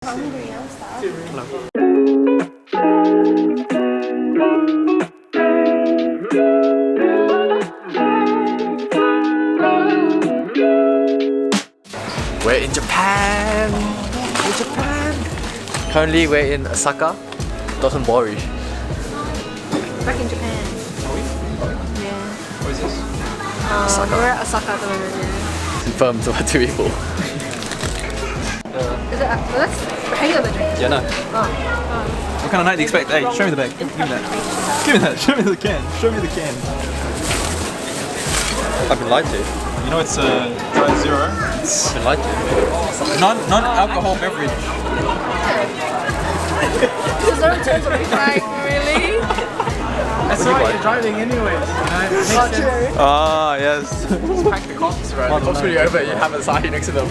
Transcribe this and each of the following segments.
hungry, I'm starving. We're in Japan! In Japan! Currently we're in Osaka, Dotonbori. Back in Japan. Are we? Yeah. What is this? Osaka. We're at Osaka at the moment, yeah. Confirmed to two people. Is it, that's hangover drink. Yeah, no. Oh. What kind of night do you expect? Hey, show me the bag. Give me that. Give me that. Show me the can. Show me the can. I've been lied to. You know it's dry zero. I've been lied to. Non-alcohol beverage. There's no chance of like, really? That's why you're driving anyway. Not true. Ah, yes. Pack the cops, right? The cops really over, you have a side next to them.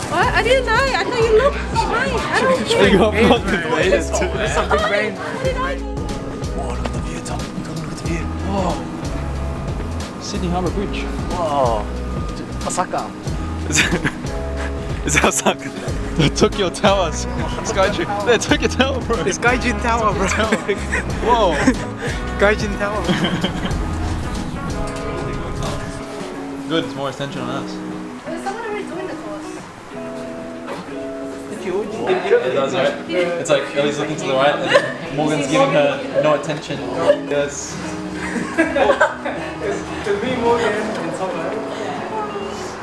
What? I didn't know. I thought you looked fine. I don't You care. got contemplated too. There's some big rain. Oh, look at the view, Tom. Look at the view. Oh. Sydney Harbour Bridge. Whoa. Osaka. Is that Osaka? The Tokyo Towers. Skytree. The Tokyo Tower, bro. It's Gaijin Tower, bro. Whoa. Gaijin Tower. Good, it's more attention on us. There's someone already doing the course. It does, right? It's like Ellie's looking to the right and Morgan's giving her no attention. Yes. To me, Morgan and someone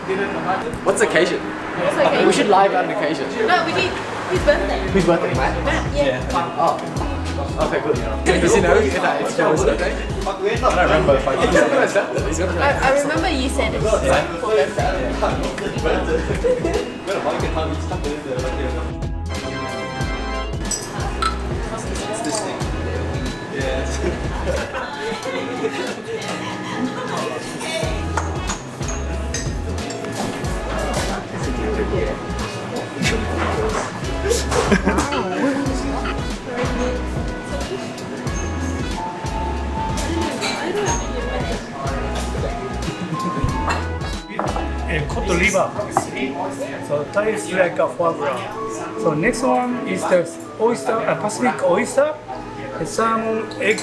didn't know. What's the occasion? It's okay. We should live on occasion. No, we did. Whose birthday? Whose birthday, Matt? Yeah. Oh. Okay, good. Does he know that it's Joe's birthday? I don't remember if I did. He's gonna accept it. He's gonna accept I remember you said it. It's this thing. And Koto River. So that is like a foreground. So next one is the oyster, Pacific oyster, the salmon, egg,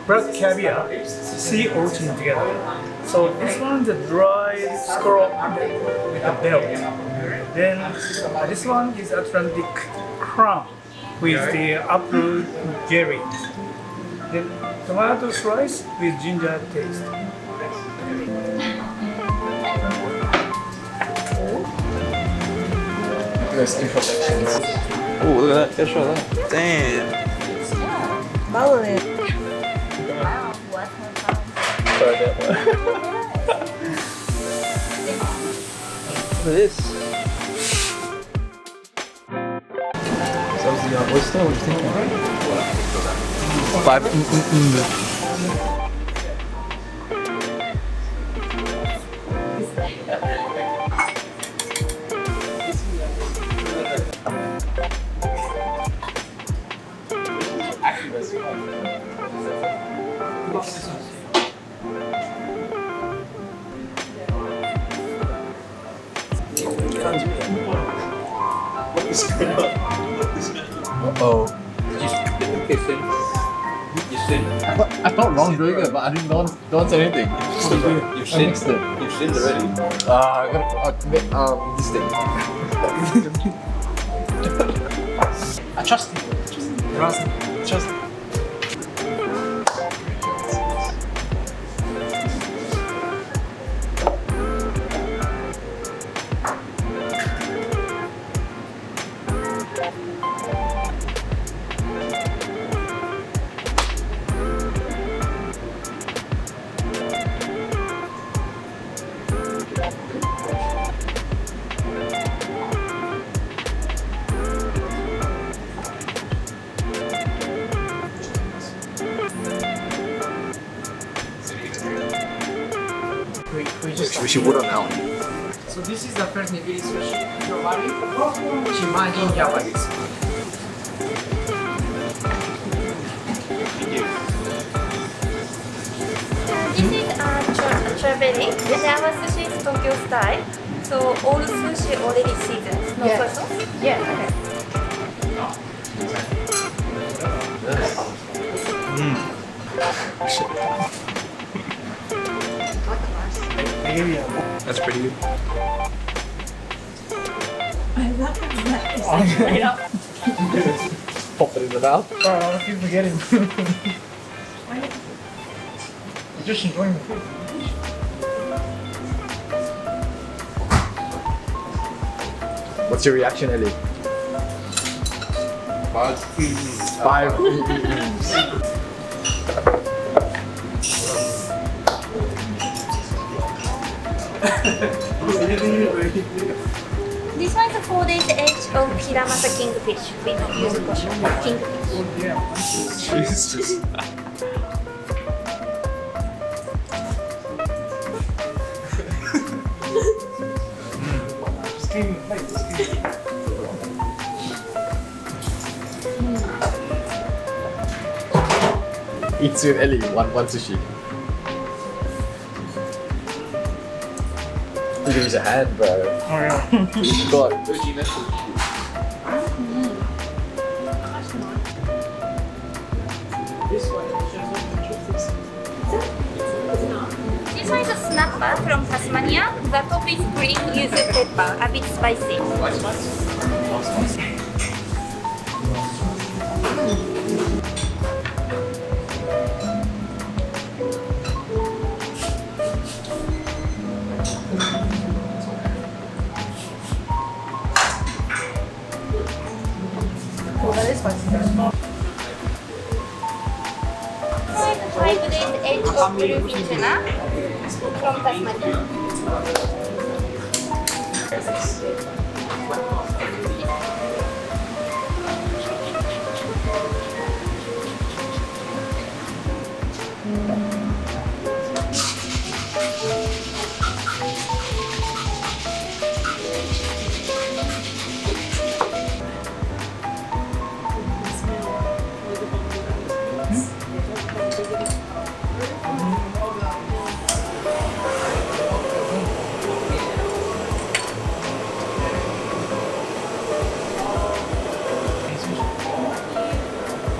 black caviar, sea urchin together. So this one the dried scallop with the belt. Then this one is Atlantic crumb with the apple jelly. Then tomato slice with ginger taste. Those imperfections. Oh, look at that. Get a shot of that. Damn. Bubbly. Sorry, that one. Look at this. So that was the oyster. What do you think? 5. Oh. I felt wrong doing it, but I didn't don't say anything. You've I mixed it. You've sinned already. I gotta commit this thing. I trust you. Trust you. We should put on now. So this is the first nigiri sushi. Yobari, Chimagi in Japanese. This is strawberry. With our sushi is Tokyo style. So all the sushi already seasoned. No soy sauce. Yeah, okay. That's pretty good. Straight up. Pop it in the mouth. Oh, I keep forgetting. I'm just enjoying the food. What's your reaction, Ellie? 5. 5. This one is a 4 days age of Hiramasa kingfish with yuzu kosho. Kingfish. Jesus. Eat soon, Ellie. One sushi. You can use a hand, bro. Oh yeah. God. This one is a snapper from Tasmania. The top is green yuzu pepper, a bit spicy. Oh, that is spicy. This one is a 5 days age of bluefin tuna from Tasmania.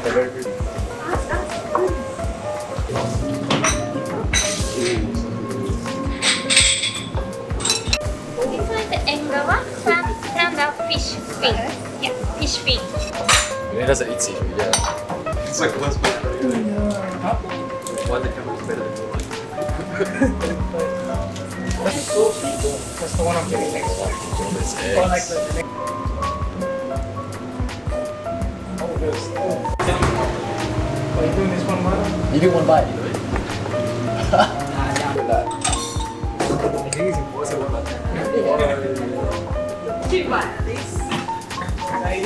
They're very good. This one is the engawa stand-up fish fin. Yeah, fish fin. He doesn't eat seafood, yeah. It's like less better. Why they come out better than That's the one I'm getting next one. It's Or like eggs. the next. Oh, there's. Are you doing this one, Mara? You do one bite, you know it? Look at that. I think it's impossible. Two bites at least.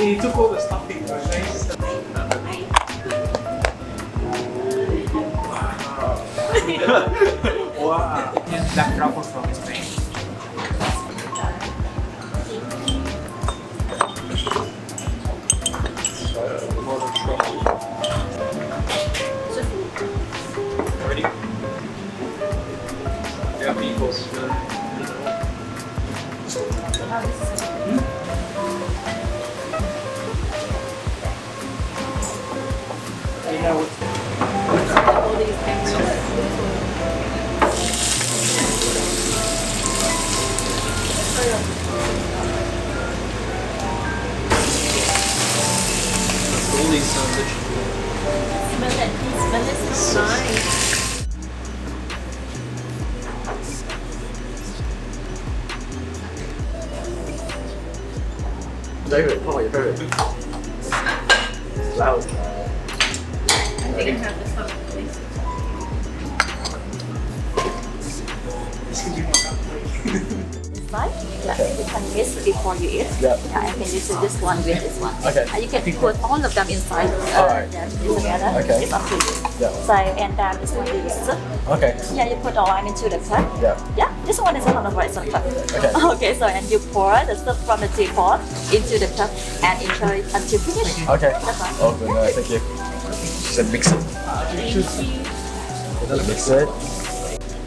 He took all the stuffing, but now he's just. Wow. Black truffles from Spain. Ready? Yeah, meatballs. You know, All these cameras. All these sandwiches. Smell it. Smell it. Smells nice. David, what about your favorite? Loud. I think I have this one at least. Right? Yeah, you can mix before you eat. Yeah. Yeah, and then you do this one with this one. Okay. And you can put all of them inside. Alright. Yeah, together. Okay. It's up to you. Yeah. So, and then this one is soup. Okay. Yeah, you put all them into the cup. Yeah. Yeah, this one is another version cup. Okay. Okay, so and you pour the soup from the teapot into the cup and enjoy it until finish. Okay. That's all. Oh, good. No, thank you. She said mix it. Mix it.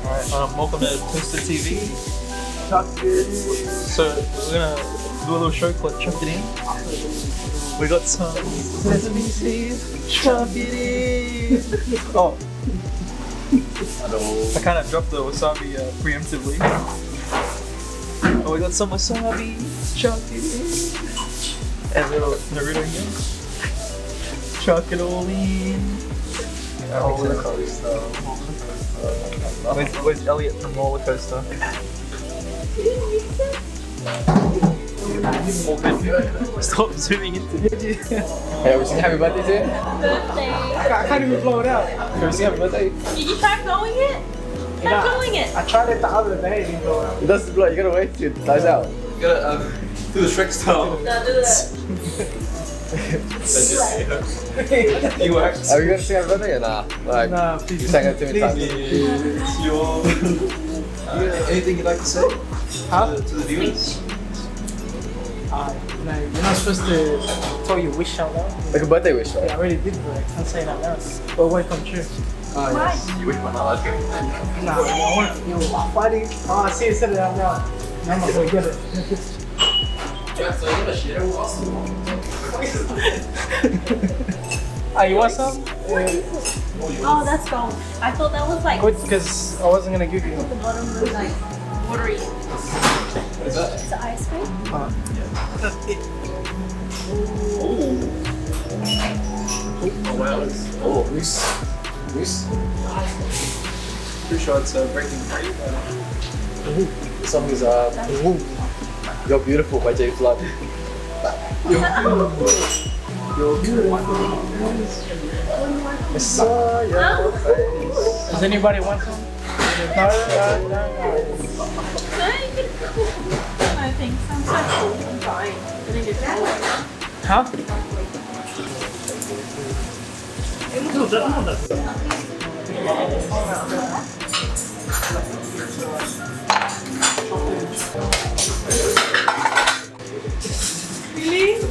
Alright, welcome to Toaster TV. So we're gonna do a little show called Chuck It In. We got some sesame seeds. Chuck it in. Oh. I kind of dropped the wasabi preemptively. Oh, we got some wasabi. Chuck it in. And a little Naruto here. Chuck it all in. Where's Elliot from Roller Coaster? Stop zooming into it. Hey, have you seen Happy Birthday to him? Birthday. I can't even blow it out. Have you seen Happy Birthday? Did you try blowing it? Try blowing it. I tried it the other day, it didn't blow out. It doesn't blow, you gotta wait till it dies out. You gotta do the Shrek style. No, do that. You worked. Are you gonna sing Happy Birthday or nah? Like, Nah, please. you sang it too many times. It's your. Anything you'd like to say to the viewers? No, you're not supposed to tell your wish out loud. Like a birthday wish, I right? already did, but I can't say it out loud. But it won't come true. Oh, yes. You wish my not okay. Nah, I want you fighting. Oh, I see you said it out loud. Now I'm not gonna get it. You want some? Oh, that's gone. I thought that was like Good, because I wasn't gonna give you. the bottom was like watery. What is that? It's the ice cream. Oh wow. Oh, Moose. Moose. Pretty sure it's breaking free. The song is You're Beautiful by James Blunt. You're beautiful. I saw your face. Does anybody want some? No. I think I'm so cool. I'm fine. I think it's cool. Huh?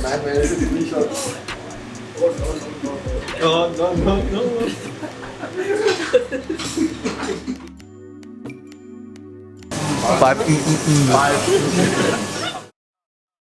Madman is a t-shirt. Oh no. 5.